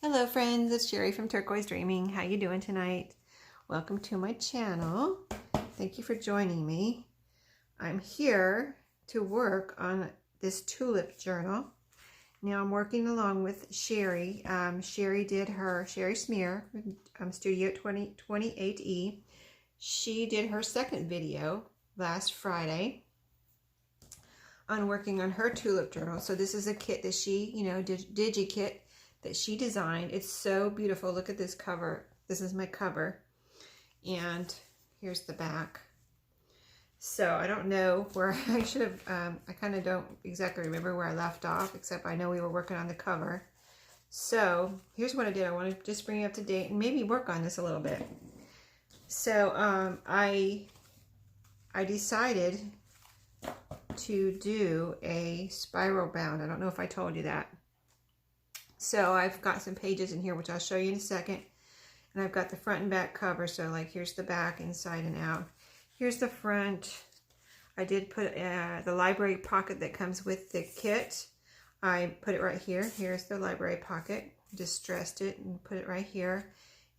Hello friends, it's Sherry from Turquoise Dreaming. How you doing tonight? Welcome to my channel. Thank you for joining me. I'm here to work on this tulip journal. Now I'm working along with Sherry. Sherry did her Sherry Smear Studio 2028E. She did her second video last Friday on working on her tulip journal. So this is a kit that she, digi kit that she designed. It's so beautiful. Look at this cover. This is my cover. And here's the back. So I don't know where I should have, I kind of don't exactly remember where I left off, except I know we were working on the cover. So here's what I did. I want to just bring you up to date and maybe work on this a little bit. So I decided to do a spiral bound. I don't know if I told you that. So I've got some pages in here, which I'll show you in a second. And I've got the front and back cover. So like here's the back, inside and out. Here's the front. I did put the library pocket that comes with the kit. I put it right here. Here's the library pocket. Distressed it and put it right here.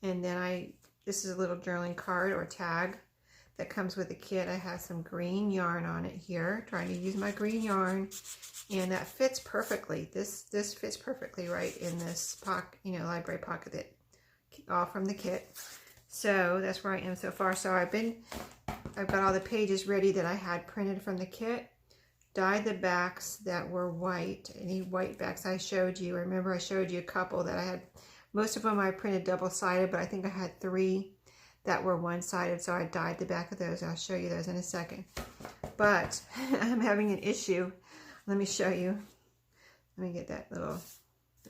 And then this is a little journaling card or tag that comes with the kit. I have some green yarn on it here. Trying to use my green yarn. And that fits perfectly. This fits perfectly right in this pocket, library pocket that all from the kit. So that's where I am so far. So I've got all the pages ready that I had printed from the kit. Dyed the backs that were white. Any white backs I showed you. Remember I showed you a couple that I had. Most of them I printed double-sided, but I think I had 3 that were one-sided. So I dyed the back of those. I'll show you those in a second. But I'm having an issue. Let me show you. Let me get that little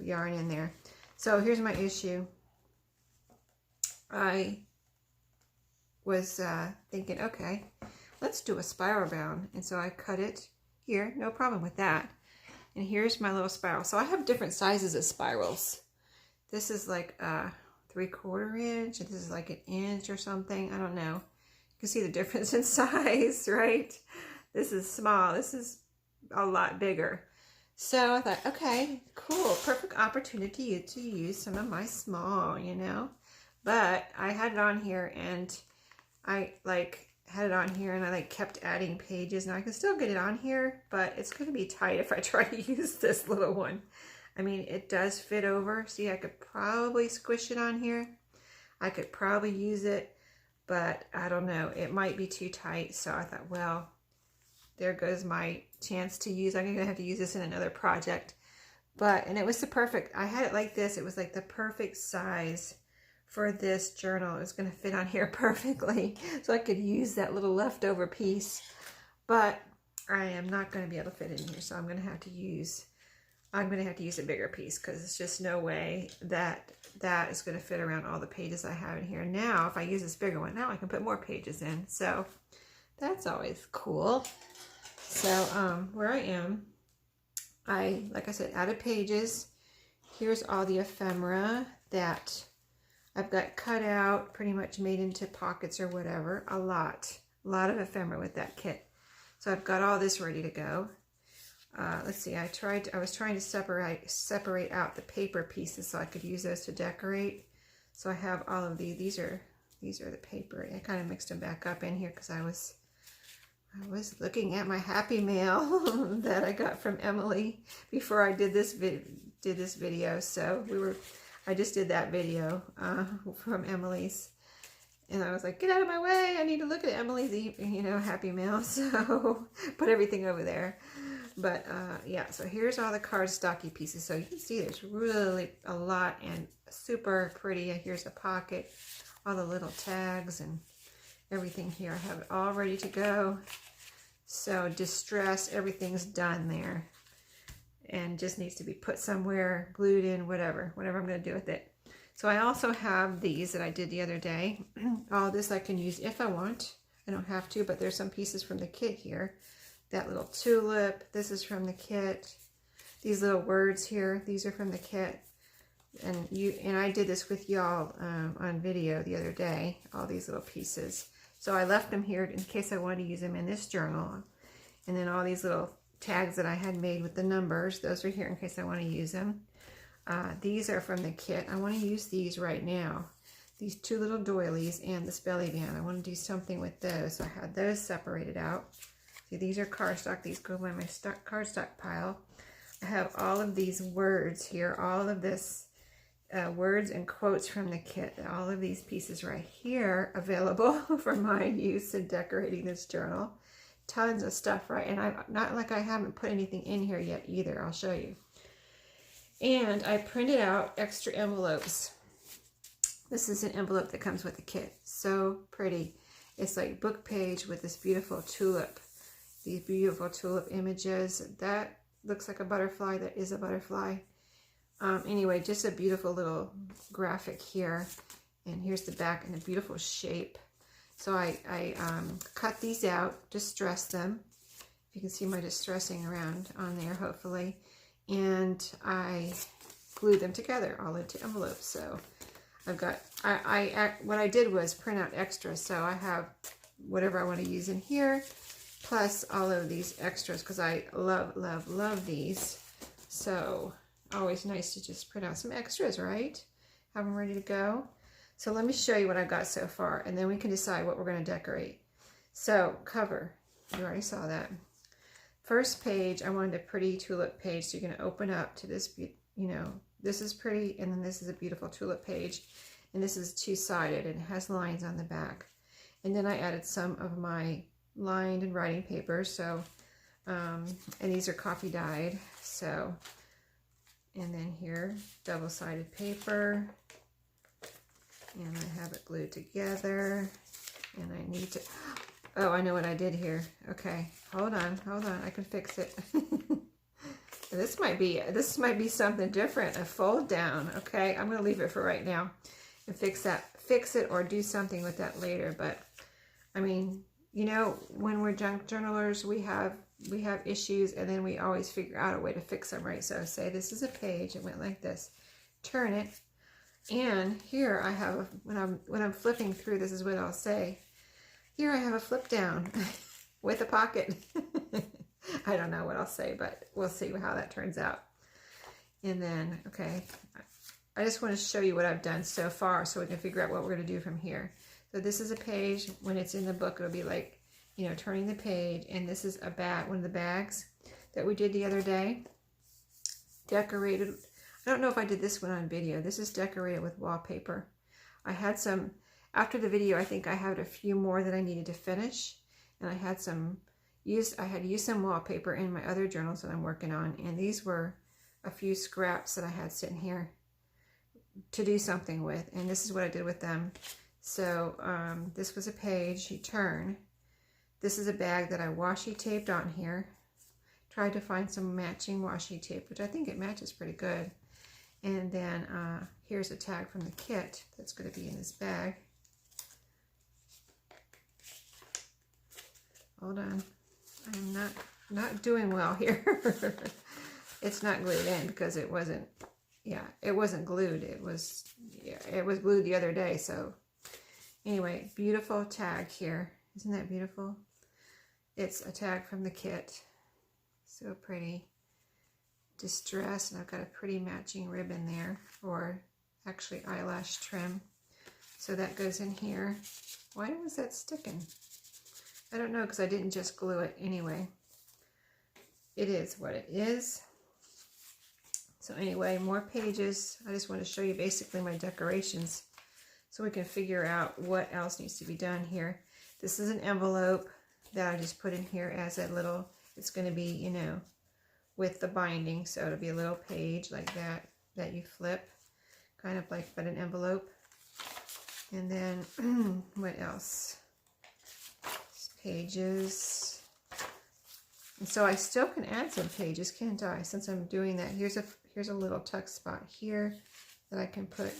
yarn in there. So here's my issue. I was thinking, okay, let's do a spiral bound. And so I cut it here, no problem with that. And here's my little spiral. So I have different sizes of spirals. This is like a 3/4 inch, and this is like an inch or something. I don't know. You can see the difference in size, right? This is small. This is a lot bigger. So I thought, okay, cool, perfect opportunity to use some of my small, but I had it on here and I kept adding pages. Now I can still get it on here, but it's going to be tight if I try to use this little one. I mean, it does fit over. See, I could probably squish it on here. I could probably use it, but I don't know. It might be too tight. So I thought, well, there goes my chance to use. I'm going to have to use this in another project. And it was the perfect, I had it like this. It was like the perfect size for this journal. It was going to fit on here perfectly. So I could use that little leftover piece. But I am not going to be able to fit in here. So I'm going to have to use a bigger piece, because it's just no way that is going to fit around all the pages I have in here. Now, if I use this bigger one, now I can put more pages in. So that's always cool. So where I am, like I said, added pages. Here's all the ephemera that I've got cut out, pretty much made into pockets or whatever. A lot of ephemera with that kit. So I've got all this ready to go. Let's see, I was trying to separate out the paper pieces so I could use those to decorate. So I have all of these. These are the paper. I kind of mixed them back up in here because I was looking at my happy mail that I got from Emily before I did this video. So I just did that video from Emily's, and I was like, get out of my way! I need to look at Emily's happy mail. So put everything over there. But yeah, so here's all the cardstocky pieces. So you can see there's really a lot and super pretty. Here's a pocket, all the little tags and everything here. I have it all ready to go. So distress, everything's done there. And just needs to be put somewhere, glued in, whatever I'm going to do with it. So I also have these that I did the other day. All this I can use if I want. I don't have to, but there's some pieces from the kit here. That little tulip, this is from the kit. These little words here, these are from the kit. And I did this with y'all on video the other day, all these little pieces. So I left them here in case I wanted to use them in this journal. And then all these little tags that I had made with the numbers, those are here in case I want to use them. These are from the kit. I want to use these right now. These two little doilies and this belly band. I want to do something with those. So I had those separated out. See, these are cardstock. These go by my cardstock pile. I have all of these words here. All of this words and quotes from the kit. All of these pieces right here available for my use in decorating this journal. Tons of stuff, right? And I'm not like I haven't put anything in here yet either. I'll show you. And I printed out extra envelopes. This is an envelope that comes with the kit. So pretty. It's like book page with this beautiful tulip. These beautiful tulip images. That looks like a butterfly. That is a butterfly. Anyway, just a beautiful little graphic here. And here's the back in a beautiful shape. So I cut these out, distressed them. You can see my distressing around on there, hopefully. And I glued them together all into envelopes. So I've got, what I did was print out extras. So I have whatever I want to use in here, plus all of these extras, because I love, love, love these. So always nice to just print out some extras, right? Have them ready to go. So let me show you what I've got so far, and then we can decide what we're going to decorate. So cover, you already saw that. First page, I wanted a pretty tulip page, so you're going to open up to this, you know, this is pretty, and then this is a beautiful tulip page, and this is two-sided, and it has lines on the back. And then I added some of my lined and writing papers, so, and these are coffee dyed, so, and then here, double-sided paper, and I have it glued together, and I need to, oh, I know what I did here. Okay, hold on, I can fix it. This might be something different, a fold down. Okay, I'm going to leave it for right now and fix it or do something with that later. But I mean, you know, when we're junk journalers, we have issues, and then we always figure out a way to fix them, right? So say this is a page, it went like this, turn it, and here I have when I'm flipping through, this is what I'll say. Here I have a flip down with a pocket. I don't know what I'll say, but we'll see how that turns out. And then, okay, I just want to show you what I've done so far so we can figure out what we're going to do from here. So this is a page. When it's in the book, it'll be like, you know, turning the page. And this is a bag, one of the bags that we did the other day. Decorated. I don't know if I did this one on video. This is decorated with wallpaper. I had some, after the video, I think I had a few more that I needed to finish. And I had some I had used some wallpaper in my other journals that I'm working on, and these were a few scraps that I had sitting here to do something with, and this is what I did with them. So this was a page you turn. This is a bag that I washi taped on here. Tried to find some matching washi tape, which I think it matches pretty good. And then here's a tag from the kit that's going to be in this bag. Hold on. I'm not doing well here. It's not glued in because it wasn't, yeah, it wasn't glued. It was glued the other day. So anyway, beautiful tag here. Isn't that beautiful? It's a tag from the kit. So pretty. Distress, and I've got a pretty matching ribbon there, or actually eyelash trim. So that goes in here. Why was that sticking? I don't know, because I didn't just glue it anyway. It is what it is. So anyway, more pages. I just want to show you basically my decorations so we can figure out what else needs to be done here. This is an envelope that I just put in here as a little, it's going to be, you know, with the binding. So it'll be a little page like that you flip, kind of like but an envelope. And then what else? Pages. And so I still can add some pages, can't I? Since I'm doing that, here's a little tuck spot here that I can put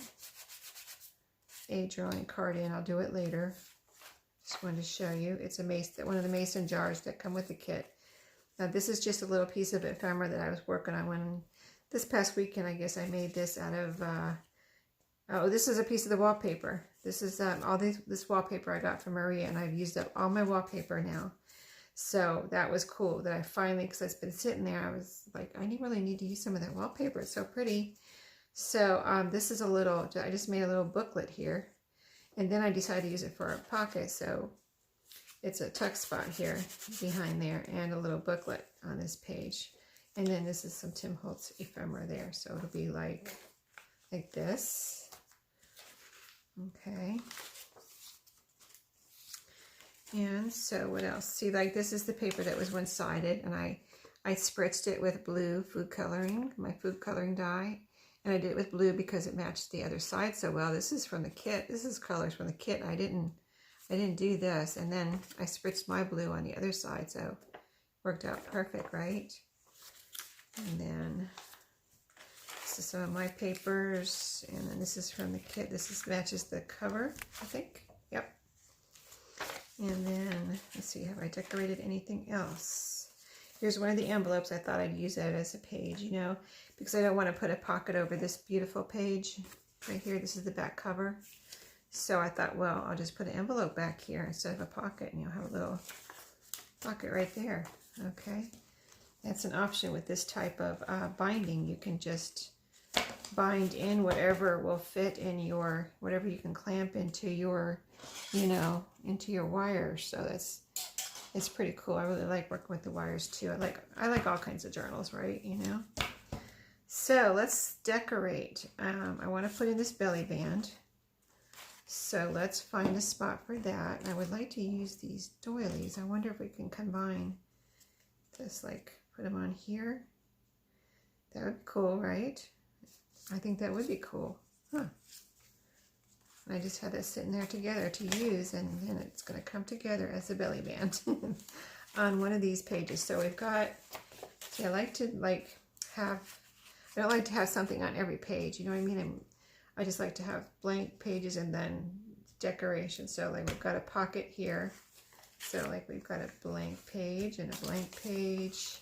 a drawing card in. I'll do it later. Just wanted to show you. It's one of the mason jars that come with the kit. Now this is just a little piece of ephemera that I was working on when this past weekend. I guess I made this out of. Oh, this is a piece of the wallpaper. This is this wallpaper I got from Maria, and I've used up all my wallpaper now. So that was cool that I finally, because it's been sitting there, I was like, I really need to use some of that wallpaper. It's so pretty. So this is a little, I just made a little booklet here. And then I decided to use it for a pocket. So it's a tuck spot here behind there and a little booklet on this page. And then this is some Tim Holtz ephemera there. So it'll be like this. Okay. And so what else? See, like this is the paper that was one-sided, and I spritzed it with blue food coloring, my food coloring dye. And I did it with blue because it matched the other side so well. This is from the kit. This is colors from the kit. I didn't do this. And then I spritzed my blue on the other side, so it worked out perfect, right? And then this is some of my papers. And then this is from the kit. This matches the cover, I think. Yep. And then, let's see, have I decorated anything else? Here's one of the envelopes. I thought I'd use that as a page, you know, because I don't want to put a pocket over this beautiful page right here. This is the back cover. So I thought, well, I'll just put an envelope back here instead of a pocket, and you'll have a little pocket right there. Okay. That's an option with this type of binding. You can just bind in whatever will fit in your, whatever you can clamp into your, you know, into your wires. So it's pretty cool. I really like working with the wires too. I like all kinds of journals, right? You know. So let's decorate. I want to put in this belly band. So let's find a spot for that. I would like to use these doilies. I wonder if we can combine this, like put them on here. That would be cool, right? I think that would be cool. Huh. I just had this sitting there together to use, and then it's going to come together as a belly band on one of these pages. So we've got, see, I like to have, I don't like to have something on every page, you know what I mean? I just like to have blank pages and then decoration. So like we've got a pocket here. So like we've got a blank page and a blank page,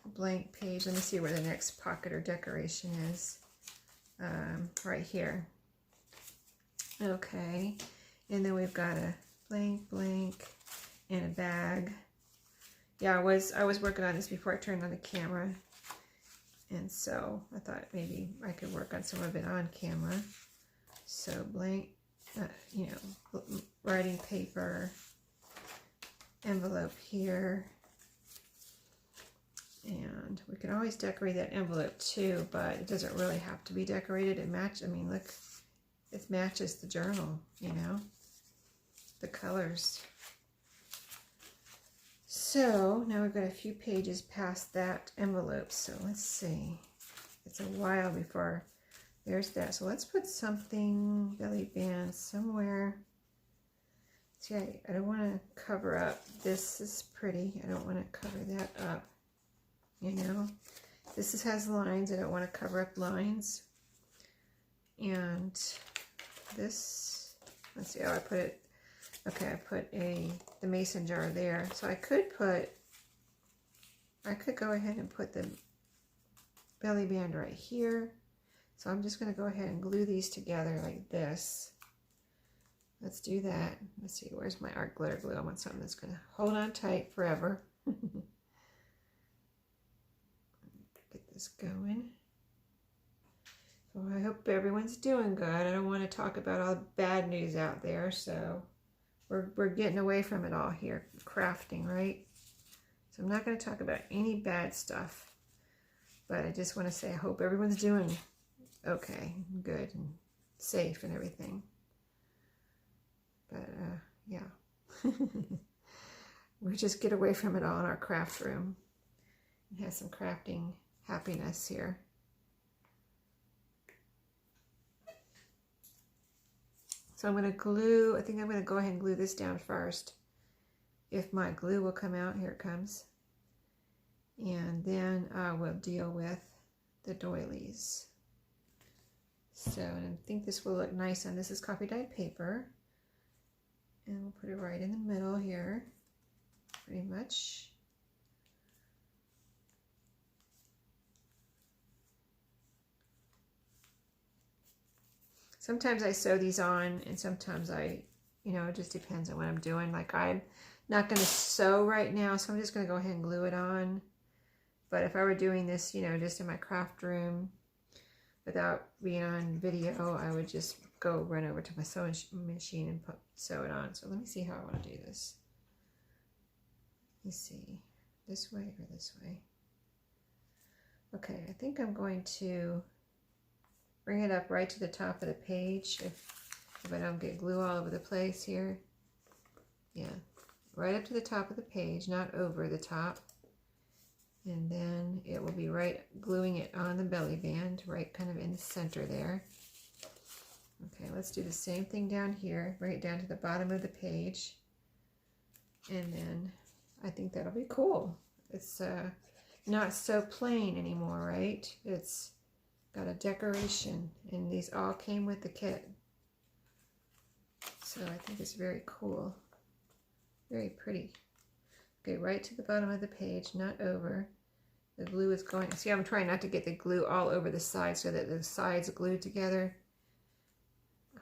a blank page. Let me see where the next pocket or decoration is. Right here. Okay, and then we've got a blank, blank, and a bag. Yeah, I was working on this before I turned on the camera, and so I thought maybe I could work on some of it on camera. So blank, you know, writing paper, envelope here, and we can always decorate that envelope too, but it doesn't really have to be decorated. It matches. I mean, look. It matches the journal, you know, the colors. So now we've got a few pages past that envelope. So let's see. It's a while before there's that. So let's put something, belly band, somewhere. See, I don't want to cover up. This is pretty. I don't want to cover that up, you know. This has lines. I don't want to cover up lines. And this, let's see how I put it. Okay, I put the mason jar there. So I could go ahead and put the belly band right here. So I'm just going to go ahead and glue these together like this. Let's do that. Let's see, where's my art glitter glue? I want something that's going to hold on tight forever. Get this going. Well, I hope everyone's doing good. I don't want to talk about all the bad news out there, so we're getting away from it all here, crafting, right? So I'm not going to talk about any bad stuff, but I just want to say I hope everyone's doing okay, good, and safe and everything. But yeah, we just get away from it all in our craft room and have some crafting happiness here. So I'm going to glue, I think I'm going to go ahead and glue this down first. If my glue will come out, here it comes. And then we'll deal with the doilies. So and I think this will look nice on, this is coffee dyed paper. And we'll put it right in the middle here, pretty much. Sometimes I sew these on, and sometimes it just depends on what I'm doing. Like I'm not going to sew right now, so I'm just going to go ahead and glue it on. But if I were doing this, just in my craft room, without being on video, I would just go run over to my sewing machine and sew it on. So let me see how I want to do this. Let me see, this way or this way. Okay, I think I'm going to bring it up right to the top of the page if I don't get glue all over the place here. Yeah, right up to the top of the page, not over the top. And then it will be right gluing it on the belly band, right kind of in the center there. Okay, let's do the same thing down here, right down to the bottom of the page. And then I think that'll be cool. It's not so plain anymore, right? It's got a decoration, and these all came with the kit. So I think it's very cool. Very pretty. Okay, right to the bottom of the page, not over. The glue is going, see, I'm trying not to get the glue all over the side so that the sides are glued together.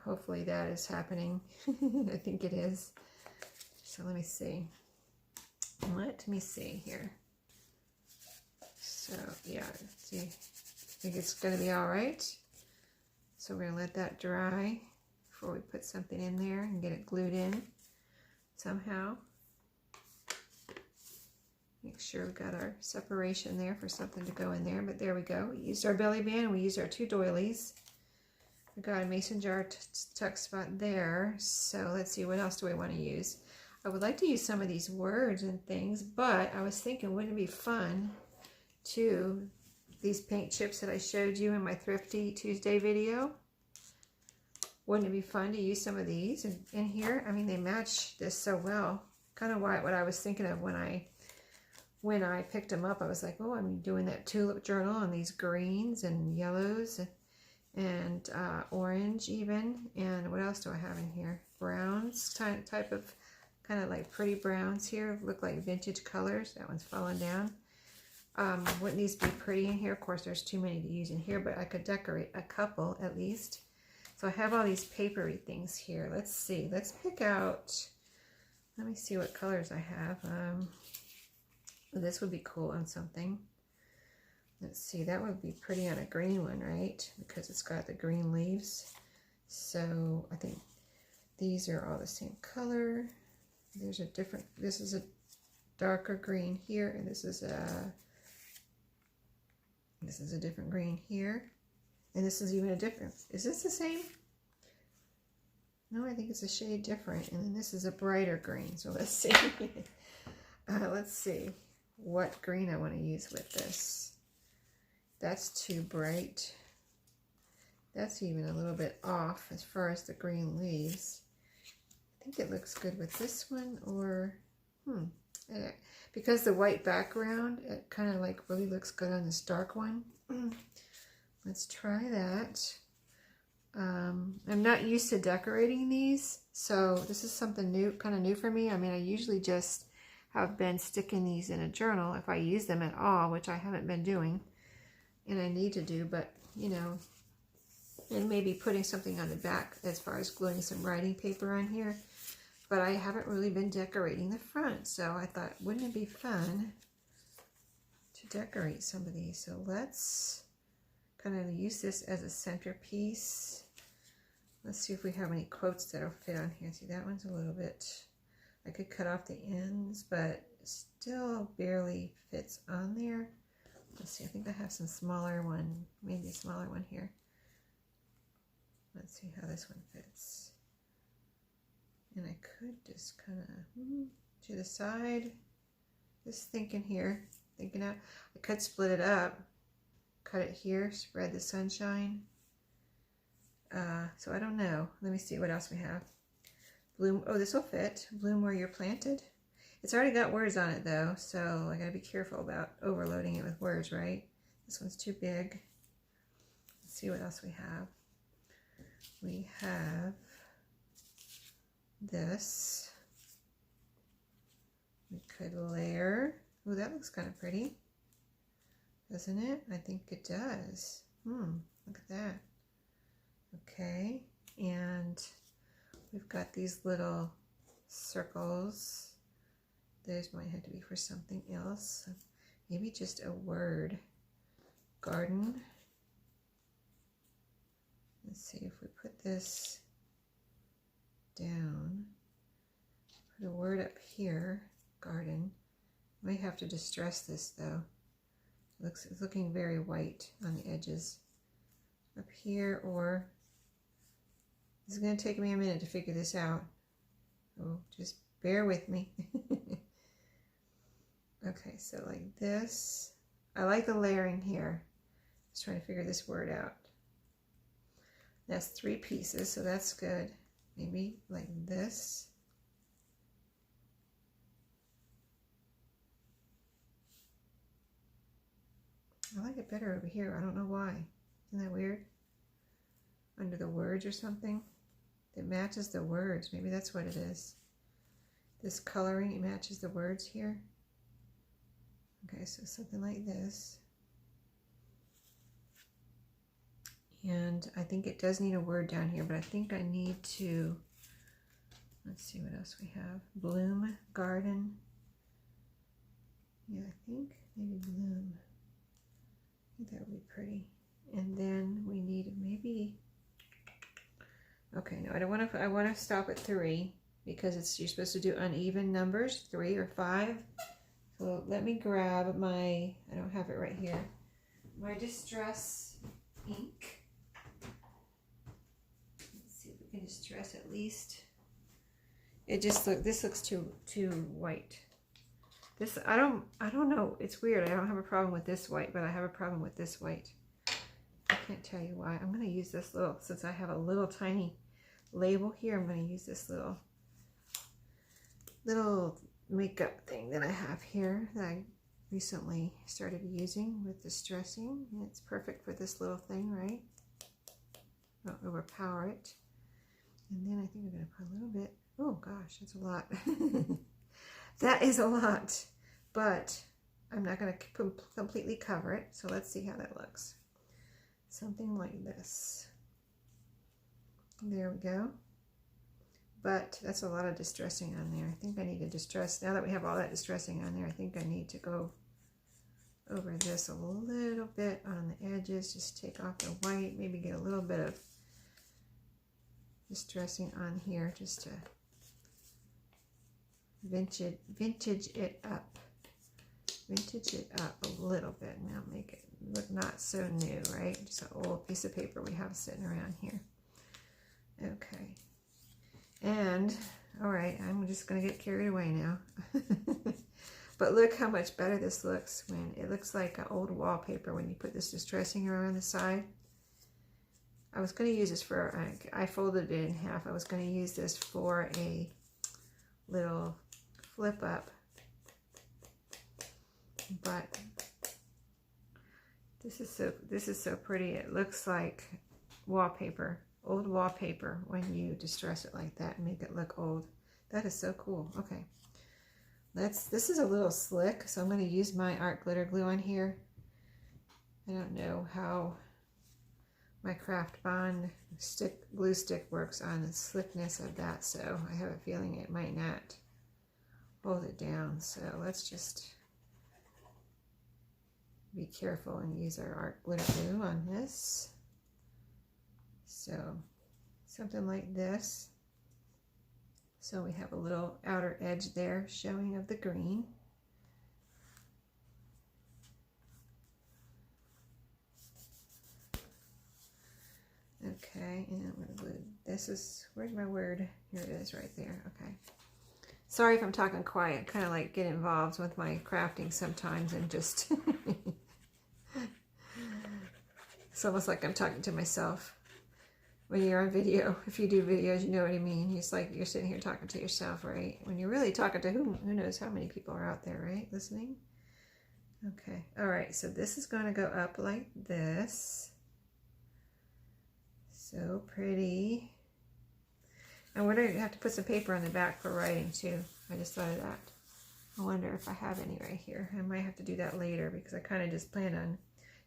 Hopefully that is happening. I think it is. So let me see. Let me see here. So yeah, see, I think it's going to be all right. So we're going to let that dry before we put something in there and get it glued in somehow. Make sure we've got our separation there for something to go in there. But there we go. We used our belly band and we used our 2 doilies. We got a mason jar tuck spot there. So let's see, what else do I want to use? I would like to use some of these words and things, but I was thinking, wouldn't it be fun to, these paint chips that I showed you in my Thrifty Tuesday video? Wouldn't it be fun to use some of these in here? I mean, they match this so well. Kind of what I was thinking of when I picked them up. I was like, oh, I'm doing that tulip journal on these greens and yellows and orange even. And what else do I have in here? Browns, type of kind of like pretty browns here. Look like vintage colors. That one's fallen down. Wouldn't these be pretty in here? Of course, there's too many to use in here, but I could decorate a couple at least. So I have all these papery things here. Let's see. Let's pick out, let me see what colors I have. This would be cool on something. Let's see, that would be pretty on a green one, right? Because it's got the green leaves. So I think these are all the same color. There's a different, this is a darker green here, and this is a different green here. And this is even a different, is this the same? No, I think it's a shade different. And then this is a brighter green. So let's see. Let's see what green I want to use with this. That's too bright. That's even a little bit off as far as the green leaves. I think it looks good with this one, or because the white background, it kind of like really looks good on this dark one. Let's try that. I'm not used to decorating these, so this is something new, kind of new for me. I mean, I usually just have been sticking these in a journal if I use them at all, which I haven't been doing, and I need to do, but you know, and maybe putting something on the back as far as gluing some writing paper on here, but I haven't really been decorating the front, so I thought, wouldn't it be fun to decorate some of these? So let's kind of use this as a centerpiece. Let's see if we have any quotes that'll fit on here. See, that one's a little bit, I could cut off the ends, but still barely fits on there. Let's see, I think I have some smaller one, maybe a smaller one here. Let's see how this one fits. And I could just kind of to the side, just thinking here, thinking out. I could split it up, cut it here, spread the sunshine. So I don't know. Let me see what else we have. Bloom, oh, this will fit. Bloom where you're planted. It's already got words on it though, so I gotta be careful about overloading it with words, right? This one's too big. Let's see what else we have. We have this. We could layer. Oh, that looks kind of pretty, doesn't it? I think it does. Look at that. Okay, and we've got these little circles. Those might have to be for something else. Maybe just a word. Garden. Let's see if we put this down, put a word up here, garden. Might have to distress this though. It's looking very white on the edges. Up here, or this is going to take me a minute to figure this out. Oh, just bear with me. Okay, so like this. I like the layering here. Just trying to figure this word out. That's 3 pieces, so that's good. Maybe like this. I like it better over here. I don't know why. Isn't that weird? Under the words or something. It matches the words. Maybe that's what it is. This coloring, it matches the words here. Okay, so something like this. And I think it does need a word down here, but I think I need to, let's see what else we have. Bloom, garden. Yeah, I think maybe bloom. I think that would be pretty. And then we need maybe, okay, no, I don't want to, I want to stop at 3 because you're supposed to do uneven numbers, 3 or 5. So let me grab my, I don't have it right here, my Distress ink. Let's see if we can distress at least. It just this looks too white. This, I don't know, it's weird. I don't have a problem with this white, but I have a problem with this white. I can't tell you why. I'm going to use this little, since I have a little tiny label here, I'm going to use this little makeup thing that I have here that I recently started using with distressing. And it's perfect for this little thing, right? Don't overpower it. And then I think I'm going to put a little bit, oh gosh, that's a lot. That is a lot, but I'm not going to completely cover it. So let's see how that looks. Something like this. There we go. But that's a lot of distressing on there. I think I need to distress, now that we have all that distressing on there, I think I need to go over this a little bit on the edges. Just take off the white, maybe get a little bit of distressing on here just to vintage it up. Vintage it up a little bit. Now make it look not so new, right? Just an old piece of paper we have sitting around here. Okay. And, all right, I'm just going to get carried away now. But look how much better this looks when it looks like an old wallpaper when you put this distressing around the side. I was going to use this for, I folded it in half. I was going to use this for a little flip up. But this is so pretty. It looks like wallpaper. Old wallpaper when you distress it like that and make it look old. That is so cool. Okay, this is a little slick, so I'm going to use my art glitter glue on here. I don't know how my Craft Bond glue stick works on the slickness of that, so I have a feeling it might not hold it down. So let's just be careful and use our art glitter glue on this. So something like this. So we have a little outer edge there showing of the green. Okay, and I'm going to glue, this is, where's my word? Here it is right there. Okay. Sorry if I'm talking quiet, kind of like get involved with my crafting sometimes and just, it's almost like I'm talking to myself. When you're on video, if you do videos, you know what I mean. It's like you're sitting here talking to yourself, right? When you're really talking to who knows how many people are out there, right? Listening. Okay. All right. So this is going to go up like this. So pretty. And we're going to have to put some paper on the back for writing too. I just thought of that. I wonder if I have any right here. I might have to do that later because I kind of just plan on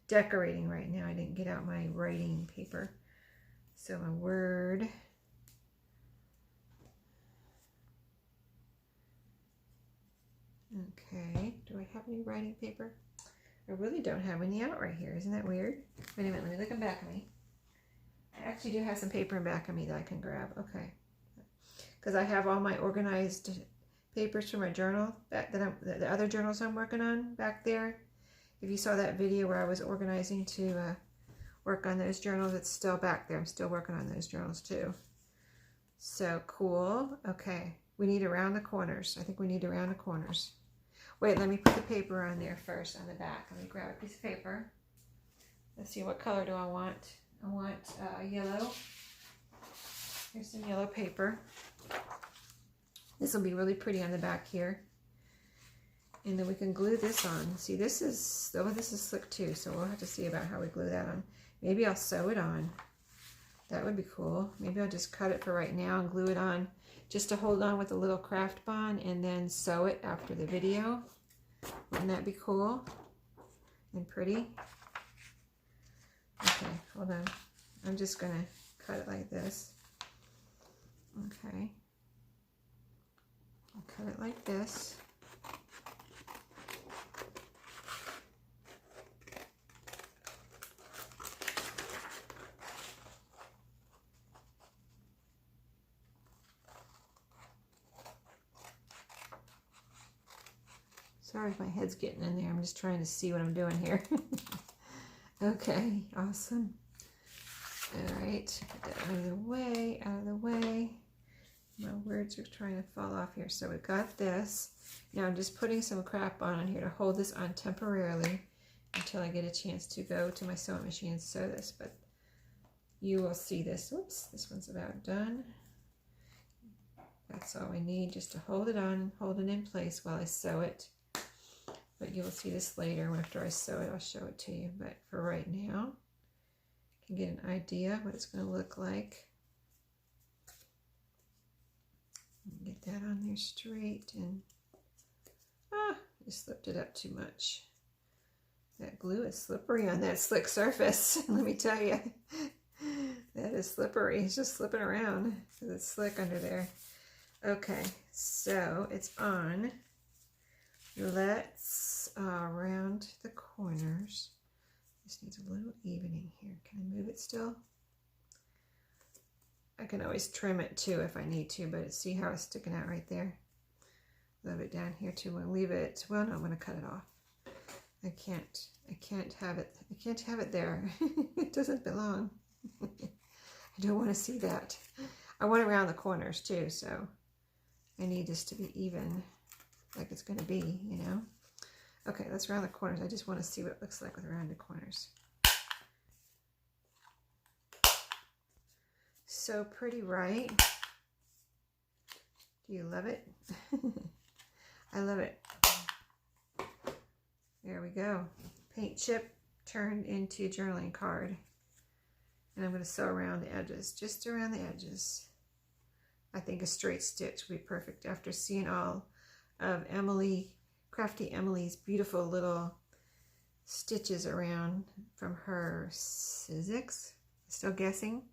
decorating right now. I didn't get out my writing paper. So my word, okay, do I have any writing paper? I really don't have any out right here. Isn't that weird? Wait a minute, let me look them back at me. I actually do have some paper in back of me that I can grab. Okay. Because I have all my organized papers for my journal, the other journals I'm working on back there. If you saw that video where I was organizing to work on those journals, it's still back there. I'm still working on those journals too. So cool. Okay. We need around the corners. I think we need around the corners. Wait, let me put the paper on there first on the back. Let me grab a piece of paper. Let's see, what color do I want? I want yellow. Here's some yellow paper. This will be really pretty on the back here. And then we can glue this on. See, this is slick too, so we'll have to see about how we glue that on. Maybe I'll sew it on. That would be cool. Maybe I'll just cut it for right now and glue it on just to hold on with a little craft bond and then sew it after the video. Wouldn't that be cool and pretty? Okay, hold on. I'm just gonna cut it like this. Okay. I'll cut it like this. Sorry if my head's getting in there. I'm just trying to see what I'm doing here. Okay, awesome. All right, put that out of the way, out of the way. My words are trying to fall off here. So we got this. Now I'm just putting some crap on here to hold this on temporarily until I get a chance to go to my sewing machine and sew this. But you will see this. Whoops, this one's about done. That's all we need just to hold it on, hold it in place while I sew it. But you will see this later. After I sew it, I'll show it to you. But for right now, you can get an idea what it's going to look like. Get that on there straight, and I slipped it up too much. That glue is slippery on that slick surface. Let me tell you, that is slippery. It's just slipping around because it's slick under there. Okay, so it's on. Let's round the corners. This needs a little evening here. Can I move it still? I can always trim it too if I need to, but see how it's sticking out right there? A little bit down here too. I'm gonna leave it, well, no, I'm gonna cut it off. I can't have it there. It doesn't belong. I don't want to see that. I want it around the corners too, so I need this to be even, like it's gonna be, you know? Okay, let's round the corners. I just want to see what it looks like with rounded corners. So pretty, right? Do you love it? I love it. There we go. Paint chip turned into journaling card. And I'm going to sew around the edges, just around the edges. I think a straight stitch would be perfect after seeing all of Crafty Emily's beautiful little stitches around from her Sizzix. Still guessing.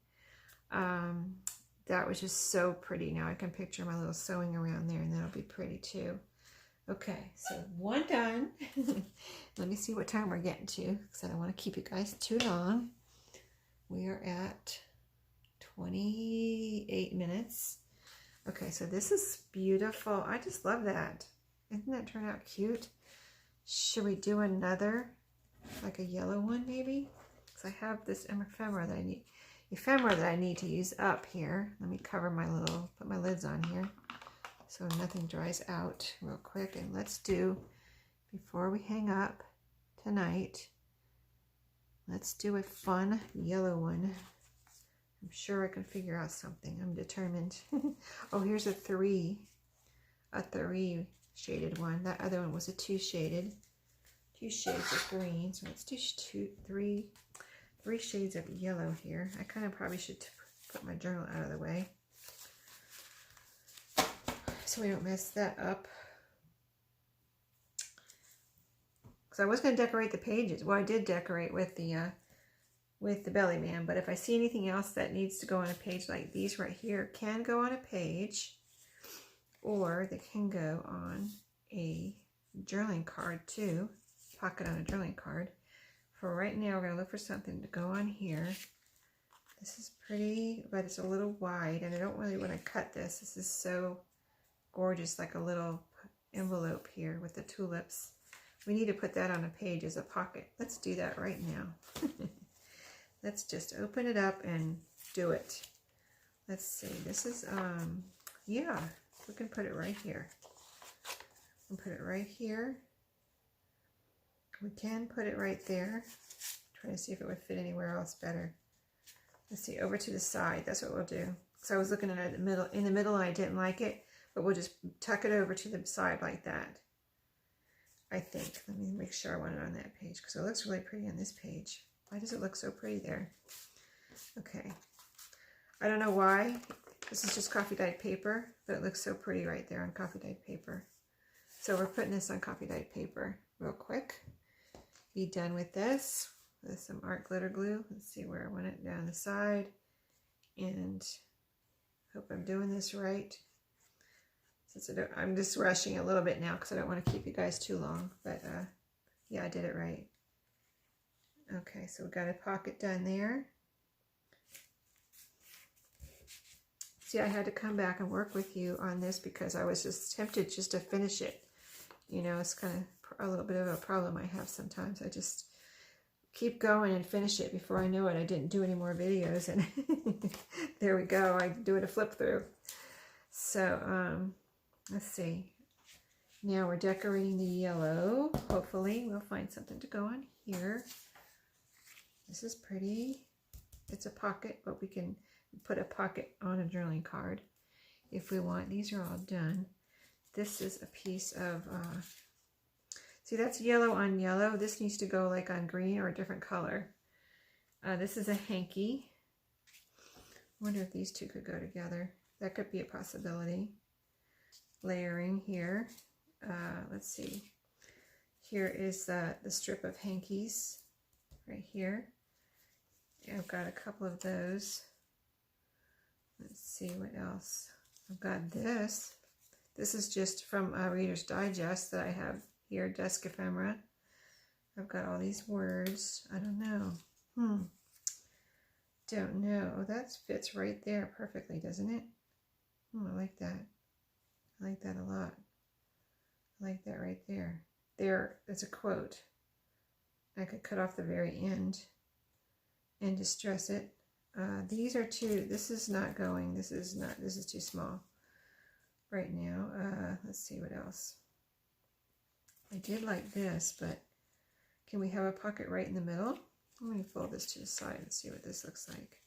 That was just so pretty. Now I can picture my little sewing around there, and that'll be pretty too. Okay, so one done. Let me see what time we're getting to, because I don't want to keep you guys too long. We are at 28 minutes. Okay, so this is beautiful. I just love that. Doesn't that turn out cute? Should we do another, like a yellow one maybe? Because I have this ephemera that I need to use up here. Let me cover put my lids on here so nothing dries out real quick. And let's do, before we hang up tonight, let's do a fun yellow one. I'm sure I can figure out something. I'm determined. Oh, here's a three shaded one. That other one was a two shades of green. So let's do three shades of yellow here. I kind of probably should put my journal out of the way so we don't mess that up. Because I was going to decorate the pages. Well, I did decorate with the belly man, but if I see anything else that needs to go on a page, like these right here can go on a page, or they can go on a journaling card too, pocket on a journaling card. For right now, we're going to look for something to go on here This is pretty, but it's a little wide, and I don't really want to cut this. This is so gorgeous, like a little envelope here with the tulips. We need to put that on a page as a pocket. Let's do that right now. Let's just open it up and do it. Let's see, this is, yeah, we can put it right here. We can put it right here. We can put it right there. Try to see if it would fit anywhere else better. Let's see, over to the side, that's what we'll do. So I was looking at it in the middle and I didn't like it, but we'll just tuck it over to the side like that. I think, let me make sure I want it on that page because it looks really pretty on this page. Why does it look so pretty there? Okay, I don't know why. This is just coffee dyed paper, but it looks so pretty right there on coffee dyed paper. So we're putting this on coffee dyed paper real quick. Be done with this. With some art glitter glue. Let's see where I want it, down the side. And hope I'm doing this right. Since I'm just rushing a little bit now because I don't want to keep you guys too long. But yeah, I did it right. Okay, so we got a pocket done there. See, I had to come back and work with you on this because I was just tempted just to finish it. You know, it's kind of a little bit of a problem I have sometimes. I just keep going and finish it before I know it. I didn't do any more videos, and there we go. I do it a flip through. So let's see. Now we're decorating the yellow. Hopefully we'll find something to go on here. This is pretty. It's a pocket, but we can put a pocket on a journaling card if we want. These are all done. This is a piece of see, that's yellow on yellow. This needs to go like on green or a different color. This is a hanky. I wonder if these two could go together. That could be a possibility. Layering here. Let's see. Here is the strip of hankies right here. I've got a couple of those. Let's see what else. I've got this. This is just from Reader's Digest that I have here, Desk Ephemera. I've got all these words. I don't know. Don't know. That fits right there perfectly, doesn't it? I like that. I like that a lot. I like that right there. There, it's a quote. I could cut off the very end and distress it. These are two. This is not going. This is not. This is too small right now. Let's see what else. I did like this, but can we have a pocket right in the middle? Let me fold this to the side and see what this looks like.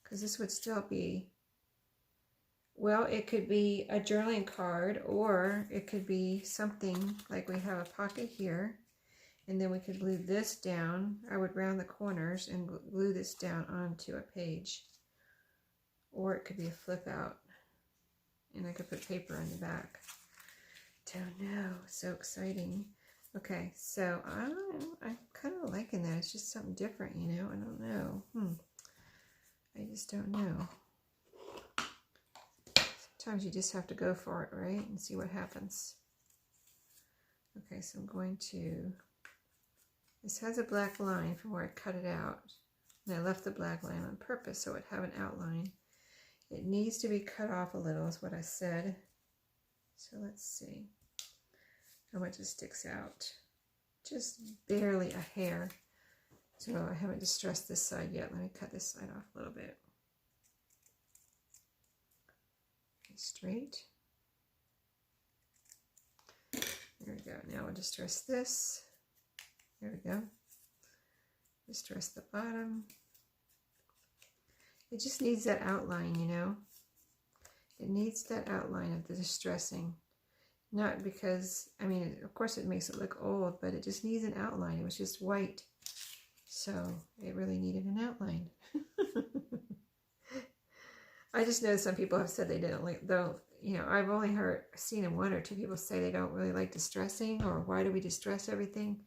Because this would still be, well, it could be a journaling card, or it could be something like we have a pocket here, and then we could glue this down. I would round the corners and glue this down onto a page. Or it could be a flip out, and I could put paper on the back. Don't know. So exciting. Okay, so I'm kind of liking that. It's just something different, you know. I don't know. I just don't know. Sometimes you just have to go for it, right? And see what happens. Okay, so I'm going to... This has a black line from where I cut it out. And I left the black line on purpose so it would have an outline. It needs to be cut off a little, is what I said. So let's see how much it sticks out. Just barely a hair. So I haven't distressed this side yet. Let me cut this side off a little bit. Okay, straight. There we go. Now we'll distress this. There we go. Distress the bottom. It just needs that outline, you know. It needs that outline of the distressing. Not because, I mean, of course it makes it look old, but it just needs an outline. It was just white. So it really needed an outline. I just know some people have said they didn't like, though, you know, I've only seen one or two people say they don't really like distressing, or why do we distress everything?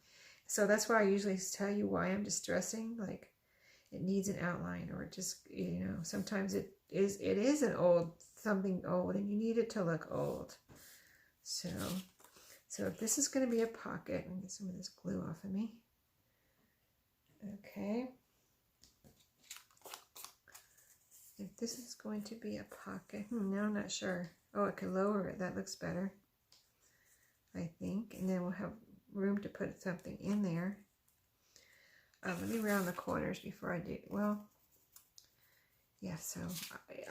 So that's why I usually tell you why I'm distressing. Like, it needs an outline, or it just, you know, sometimes it is an old, something old, and you need it to look old. So So if this is going to be a pocket, let me get some of this glue off of me. Okay. If this is going to be a pocket, now I'm not sure. Oh, I could lower it. That looks better, I think. And then we'll have room to put something in there. Let me round the corners before I do. Well, yeah, so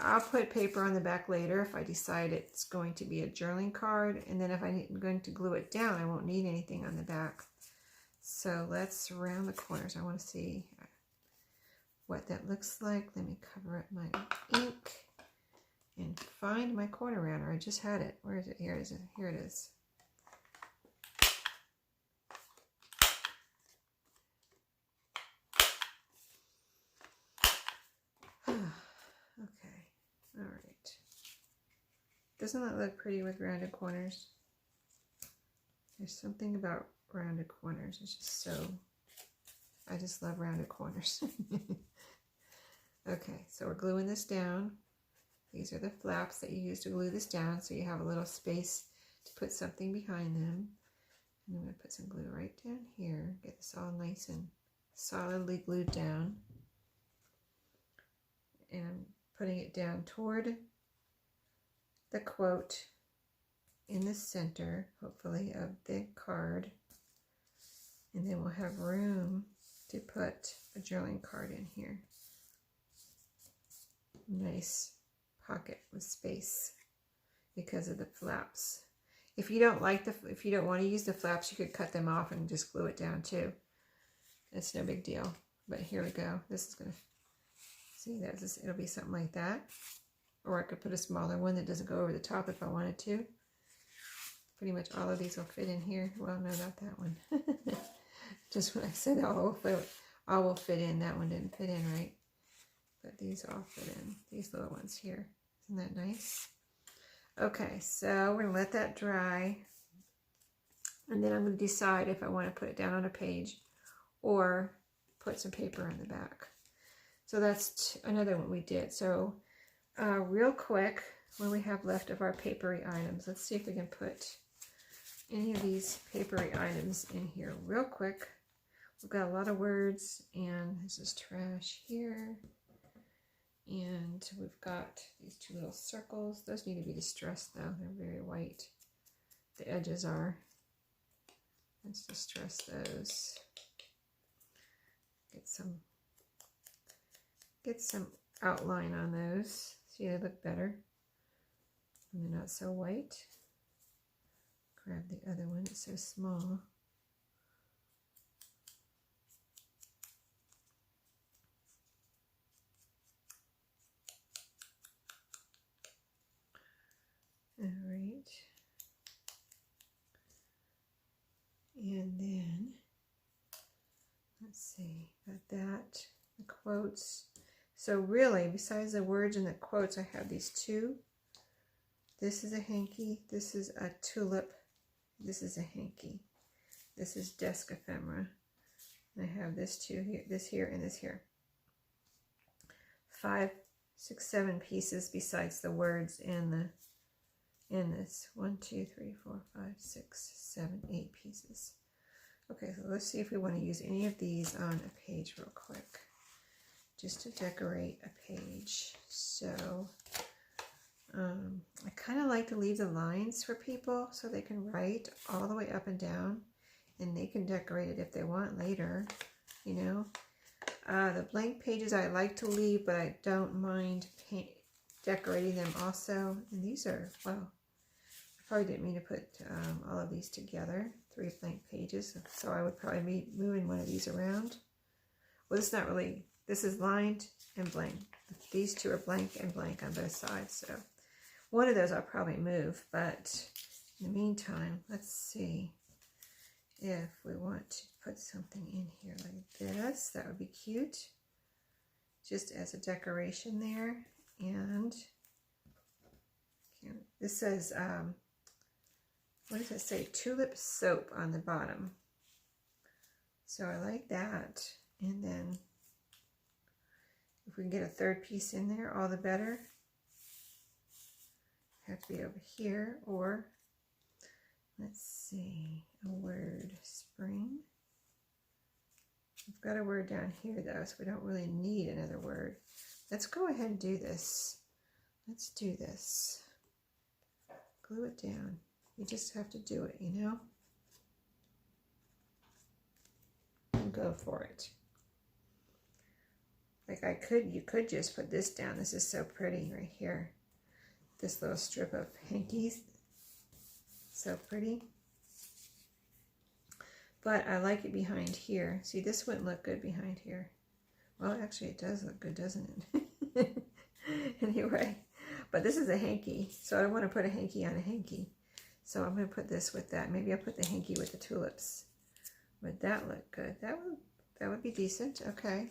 I'll put paper on the back later if I decide it's going to be a journaling card. And then if I'm going to glue it down, I won't need anything on the back. So let's round the corners. I want to see what that looks like. Let me cover up my ink and find my corner rounder. I just had it. Where is it? Here is it. Here it is. Okay. All right. Doesn't that look pretty with rounded corners? There's something about rounded corners. It's just so, I just love rounded corners. Okay, so we're gluing this down. These are the flaps that you use to glue this down, so you have a little space to put something behind them. And I'm going to put some glue right down here. Get this all nice and solidly glued down. And I'm putting it down toward the quote in the center, hopefully, of the card. And then we'll have room to put a journaling card in here. Nice pocket with space because of the flaps. If you don't like if you don't want to use the flaps, you could cut them off and just glue it down too. It's no big deal. But here we go. This is gonna see it'll be something like that. Or I could put a smaller one that doesn't go over the top if I wanted to. Pretty much all of these will fit in here. Well, no, not that one. Just when I said all will fit in, that one didn't fit in right. But these all fit in, these little ones here. Isn't that nice? Okay, so we're going to let that dry. And then I'm going to decide if I want to put it down on a page or put some paper on the back. So that's another one we did. So real quick, what we have left of our papery items, let's see if we can put any of these papery items in here real quick. We've got a lot of words, and this is trash here. And we've got these two little circles. Those need to be distressed though. They're very white. The edges are. Let's distress those. Get some outline on those. See, they look better. And they're not so white. Grab the other one. It's so small. All right, and then let's see, got that, the quotes. So really, besides the words and the quotes, I have these two. This is a hanky, this is a tulip, this is a hanky. This is desk ephemera. And I have this two here, this here, and this here. 5, 6, 7 pieces besides the words and the in this 1, 2, 3, 4, 5, 6, 7, 8 pieces. Okay, so let's see if we want to use any of these on a page real quick, just to decorate a page. So I kind of like to leave the lines for people so they can write all the way up and down, and they can decorate it if they want later, you know. The blank pages I like to leave, but I don't mind decorating them also. And these are, well, I probably didn't mean to put all of these together, 3 blank pages, so I would probably be moving one of these around. Well, this is not really, this is lined and blank. These two are blank and blank on both sides, so one of those I'll probably move, but in the meantime, let's see if we want to put something in here like this. That would be cute, just as a decoration there. And this says, what does it say? Tulip soap on the bottom. So I like that. And then if we can get a third piece in there, all the better. Have to be over here, or Let's see, a word, spring. I've got a word down here though, so we don't really need another word. Let's go ahead and do this. Let's do this. Glue it down. You just have to do it, you know? And go for it. Like you could just put this down. This is so pretty right here. This little strip of hankies. So pretty. But I like it behind here. See, this wouldn't look good behind here. Well, actually it does look good, doesn't it? Anyway, but this is a hanky, so I don't want to put a hanky on a hanky. So I'm going to put this with that. Maybe I'll put the hanky with the tulips. Would that look good? That would be decent. Okay.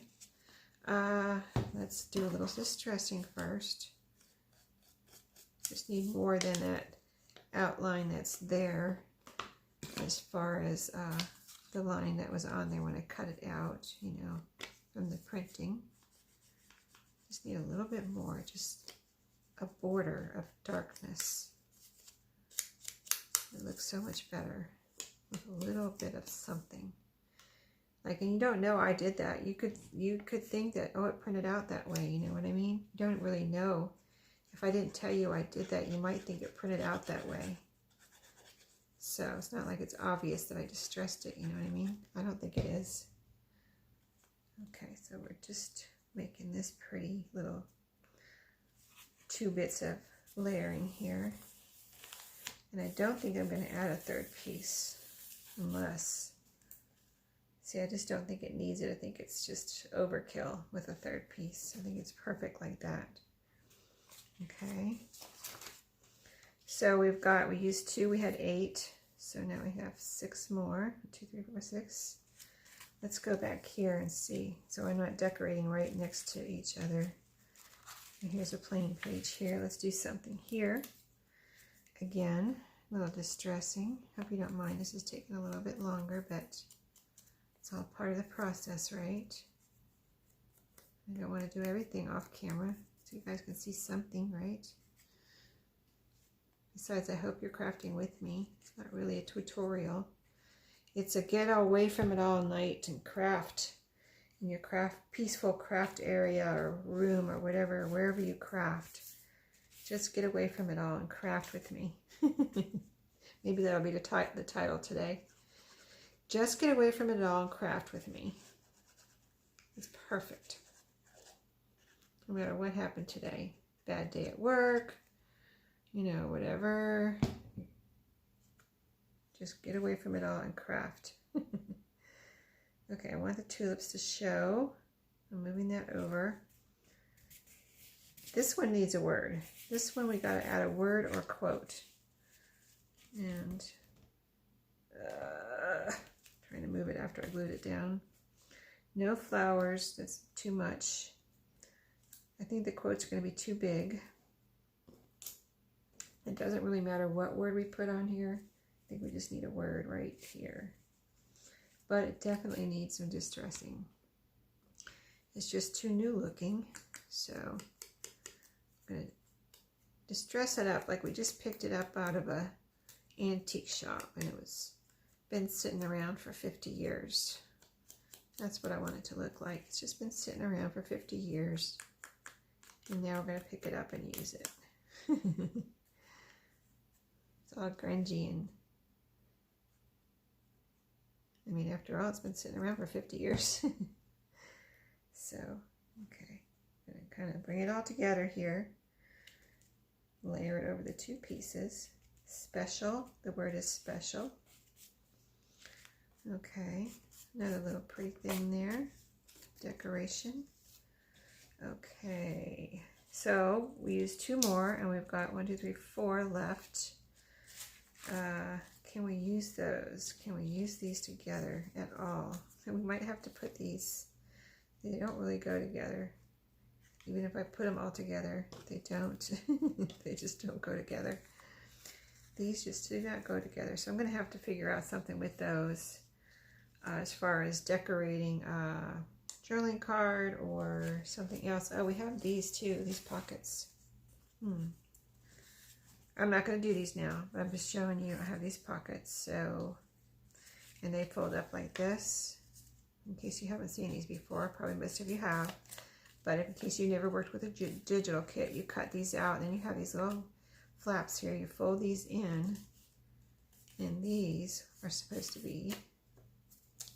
Let's do a little distressing first. Just need more than that outline that's there as far as the line that was on there when I cut it out, you know, from the printing. Just need a little bit more, just a border of darkness. It looks so much better with a little bit of something. Like, and you don't know I did that. You could think that, oh, it printed out that way, you know what I mean? You don't really know. If I didn't tell you I did that, you might think it printed out that way. So it's not like it's obvious that I distressed it, you know what I mean? I don't think it is. Okay, so we're just making this pretty little 2 bits of layering here. And I don't think I'm going to add a third piece unless, see, I just don't think it needs it. I think it's just overkill with a third piece. I think it's perfect like that. Okay. So we used 2, we had 8. So now we have 6 more. 2, 3, 4, 6. Let's go back here and see. So I'm not decorating right next to each other. And here's a plain page here. Let's do something here. Again, a little distressing. Hope you don't mind. This is taking a little bit longer, but it's all part of the process, right? I don't want to do everything off camera, so you guys can see something, right? Besides, I hope you're crafting with me. It's not really a tutorial. It's a get away from it all night and craft in your peaceful craft area or room or whatever, wherever you craft. Just get away from it all and craft with me. Maybe that'll be the title today. Just get away from it all and craft with me. It's perfect. No matter what happened today. Bad day at work, you know, whatever. Just get away from it all and craft. Okay, I want the tulips to show. I'm moving that over. This one needs a word. This one we got to add a word or quote. And trying to move it after I glued it down. No flowers, that's too much. I think the quote's going to be too big. It doesn't really matter what word we put on here. I think we just need a word right here. But it definitely needs some distressing. It's just too new looking. So I'm going to distress it up like we just picked it up out of a antique shop and it was been sitting around for 50 years. That's what I want it to look like. It's just been sitting around for 50 years. And now we're going to pick it up and use it. It's all grungy and, I mean, after all, it's been sitting around for 50 years. So, okay. I'm going to kind of bring it all together here. Layer it over the 2 pieces. Special. The word is special. Okay. Another little pretty thing there. Decoration. Okay. So, we used 2 more, and we've got 1, 2, 3, 4 left. Can we use those? Can we use these together at all? And we might have to put these. They don't really go together. Even if I put them all together, they don't. They just don't go together. These just do not go together. So I'm going to have to figure out something with those as far as decorating a journaling card or something else. Oh, we have these too, these pockets. I'm not going to do these now, but I'm just showing you I have these pockets. So, and they fold up like this. In case you haven't seen these before, probably most of you have. But in case you never worked with a digital kit, you cut these out, and then you have these little flaps here. You fold these in, and these are supposed to be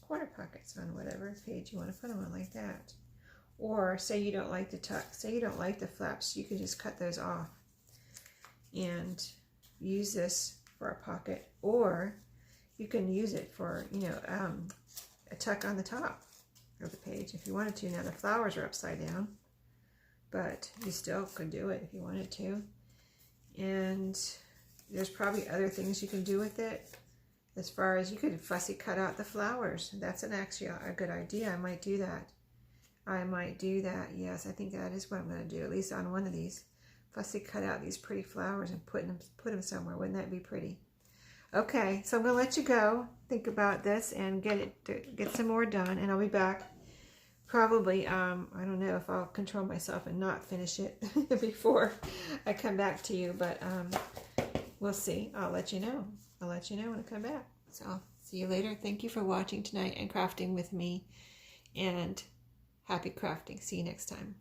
corner pockets on whatever page you want to put them on, like that. Or say you don't like the tuck, say you don't like the flaps, you can just cut those off and use this for a pocket, or you can use it for, you know, a tuck on the top of the page if you wanted to. Now the flowers are upside down, but you still could do it if you wanted to. And there's probably other things you can do with it. As far as you could fussy cut out the flowers. That's actually a good idea. I might do that. I might do that. Yes, I think that is what I'm going to do, at least on one of these. Fussy cut out these pretty flowers and put them somewhere. Wouldn't that be pretty? Okay, so I'm going to let you go. Think about this and get some more done, and I'll be back. Probably, I don't know if I'll control myself and not finish it before I come back to you, but we'll see. I'll let you know. I'll let you know when I come back. So I'll see you later. Thank you for watching tonight and crafting with me, and happy crafting. See you next time.